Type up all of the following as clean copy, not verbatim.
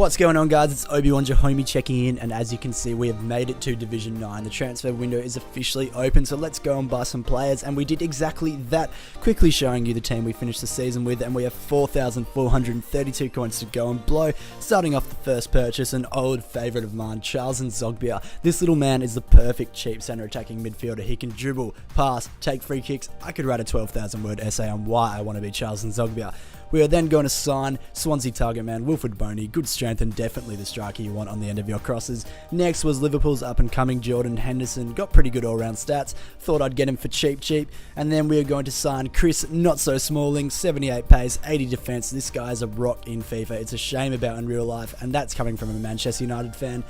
What's going on, guys? It's Obiwanjahomie checking in, and as you can see, we have made it to Division 9. The transfer window is officially open, so let's go and buy some players, and we did exactly that, quickly showing you the team we finished the season with, and we have 4,432 coins to go and blow. Starting off the first purchase, an old favourite of mine, Charles Zogbia. This little man is the perfect cheap centre attacking midfielder. He can dribble, pass, take free kicks. I could write a 12,000 word essay on why I want to be Charles Zogbia. We are then going to sign Swansea target man Wilfred Boney, good strength and definitely the striker you want on the end of your crosses. Next was Liverpool's up and coming Jordan Henderson, got pretty good all round stats, thought I'd get him for cheap, and then we are going to sign Chris Not So Smalling, 78 pace, 80 defence. This guy is a rock in FIFA, it's a shame about in real life, and that's coming from a Manchester United fan.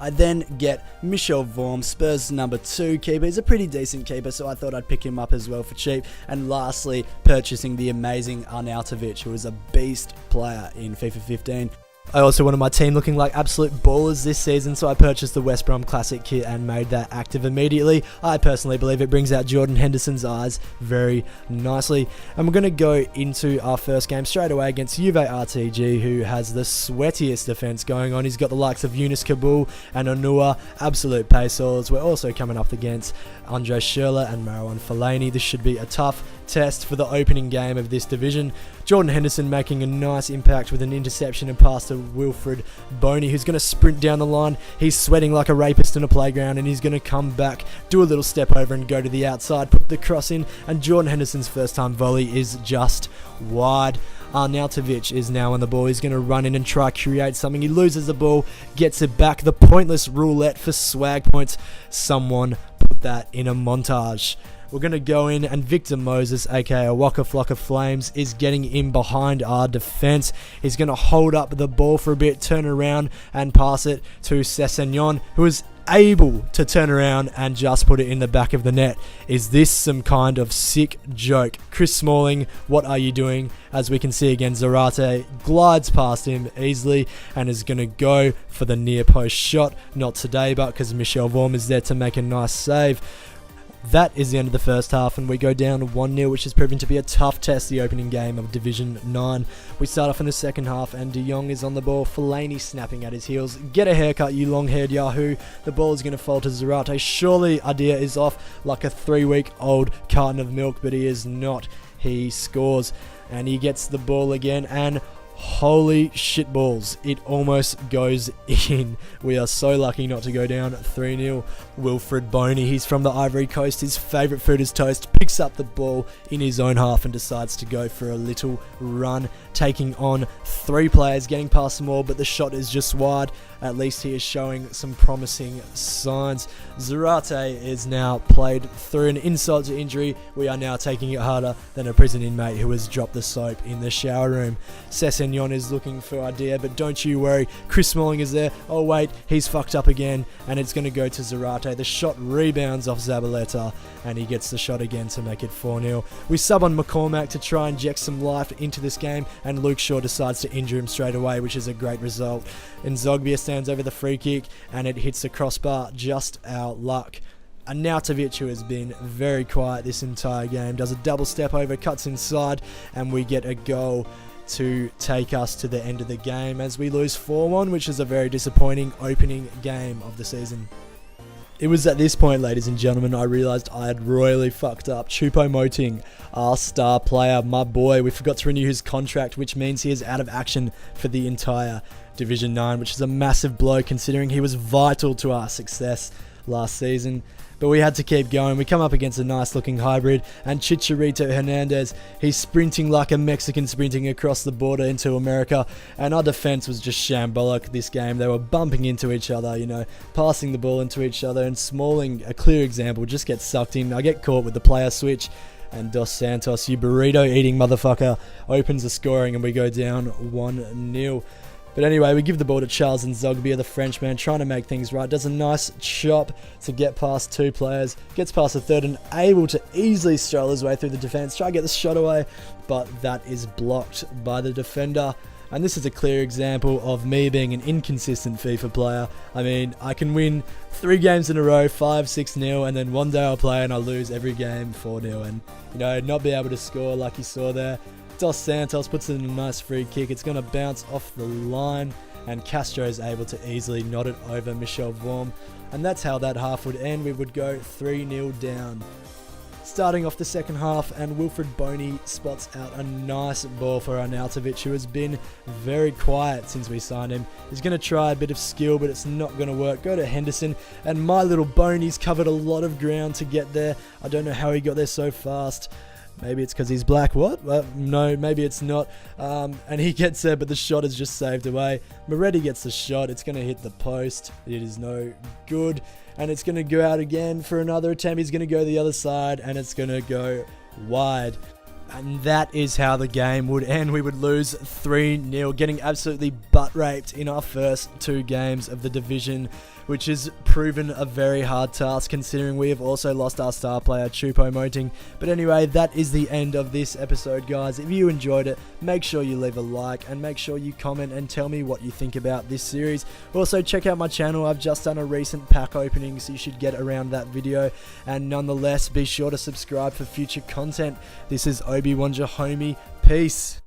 I then get Michel Vorm, Spurs number 2 keeper. He's a pretty decent keeper, so I thought I'd pick him up as well for cheap. And lastly, purchasing the amazing Arnautovic, who is a beast player in FIFA 15. I also wanted my team looking like absolute ballers this season, so I purchased the West Brom Classic kit and made that active immediately. I personally believe it brings out Jordan Henderson's eyes very nicely. And we're going to go into our first game straight away against Juve RTG, who has the sweatiest defence going on. He's got the likes of Yunus Kabul and Onua, absolute pace-haulers. We're also coming up against Andre Schürrle and Marouane Fellaini. This should be a tough test for the opening game of this division. Jordan Henderson making a nice impact with an interception and pass to Wilfred Boney, who's going to sprint down the line. He's sweating like a rapist in a playground, and he's going to come back, do a little step over and go to the outside, put the cross in, and Jordan Henderson's first time volley is just wide. Arnautovic is now on the ball. He's going to run in and try create something. He loses the ball, gets it back. The pointless roulette for swag points. Someone put that in a montage. We're going to go in, and Victor Moses, aka Waka Flocka Flames, is getting in behind our defence. He's going to hold up the ball for a bit, turn around and pass it to Sessegnon, who is able to turn around and just put it in the back of the net. Is this some kind of sick joke? Chris Smalling, what are you doing? As we can see again, Zarate glides past him easily and is going to go for the near post shot. Not today, but because Michel Vorm is there to make a nice save. That is the end of the first half, and we go down 1-0, which has proven to be a tough test, the opening game of Division 9. We start off in the second half, and De Jong is on the ball. Fellaini snapping at his heels. Get a haircut, you long-haired Yahoo. The ball is going to fall to Zarate. Surely Adia is off like a 3-week-old carton of milk, but he is not. He scores, and he gets the ball again, and holy shit balls, it almost goes in. We are so lucky not to go down 3-0. Wilfred Boney, he's from the Ivory Coast, his favourite food is toast, picks up the ball in his own half and decides to go for a little run, taking on 3 players, getting past them all, but the shot is just wide. At least he is showing some promising signs. Zarate is now played through an insult to injury. We are now taking it harder than a prison inmate who has dropped the soap in the shower room. Sessegnon is looking for idea, but don't you worry, Chris Smalling is there. Oh wait, he's fucked up again, and it's going to go to Zarate. The shot rebounds off Zabaleta, and he gets the shot again to make it 4-0. We sub on McCormack to try and inject some life into this game, and Luke Shaw decides to injure him straight away, which is a great result. And Zogbia stands over the free kick, and it hits the crossbar. Just our luck. Arnautovic, who has been very quiet this entire game, does a double step over, cuts inside, and we get a goal to take us to the end of the game as we lose 4-1, which is a very disappointing opening game of the season. It was at this point, ladies and gentlemen, I realised I had royally fucked up. Choupo-Moting, our star player, my boy, we forgot to renew his contract, which means he is out of action for the entire Division 9, which is a massive blow considering he was vital to our success last season. But we had to keep going. We come up against a nice looking hybrid, and Chicharito Hernandez, he's sprinting like a Mexican sprinting across the border into America, and our defense was just shambolic this game. They were bumping into each other, passing the ball into each other, and Smalling, a clear example, just gets sucked in. I get caught with the player switch, and Dos Santos, you burrito eating motherfucker, opens the scoring, and we go down 1-0. But anyway, we give the ball to Charles Zogbia, the Frenchman, trying to make things right. Does a nice chop to get past 2 players. Gets past a third and able to easily stroll his way through the defence. Try to get the shot away, but that is blocked by the defender. And this is a clear example of me being an inconsistent FIFA player. I mean, I can win 3 games in a row, 5-6-0, and then one day I'll play and I'll lose every game 4-0. And, not be able to score like you saw there. Dos Santos puts it in a nice free kick. It's going to bounce off the line, and Castro is able to easily nod it over Michel Vorm, and that's how that half would end. We would go 3-0 down. Starting off the second half, and Wilfred Boney spots out a nice ball for Arnautovic, who has been very quiet since we signed him. He's going to try a bit of skill, but it's not going to work. Go to Henderson, and my little Boney's covered a lot of ground to get there. I don't know how he got there so fast. Maybe it's because he's black. What? Well, no, maybe it's not. And he gets there, but the shot is just saved away. Moretti gets the shot. It's going to hit the post. It is no good. And it's going to go out again for another attempt. He's going to go the other side, and it's going to go wide. And that is how the game would end. We would lose 3-0, getting absolutely butt-raped in our first 2 games of the division, which has proven a very hard task considering we have also lost our star player, Choupo-Moting. But anyway, that is the end of this episode, guys. If you enjoyed it, make sure you leave a like and make sure you comment and tell me what you think about this series. Also, check out my channel. I've just done a recent pack opening, so you should get around that video. And nonetheless, be sure to subscribe for future content. This is Obiwanjahomie. Peace.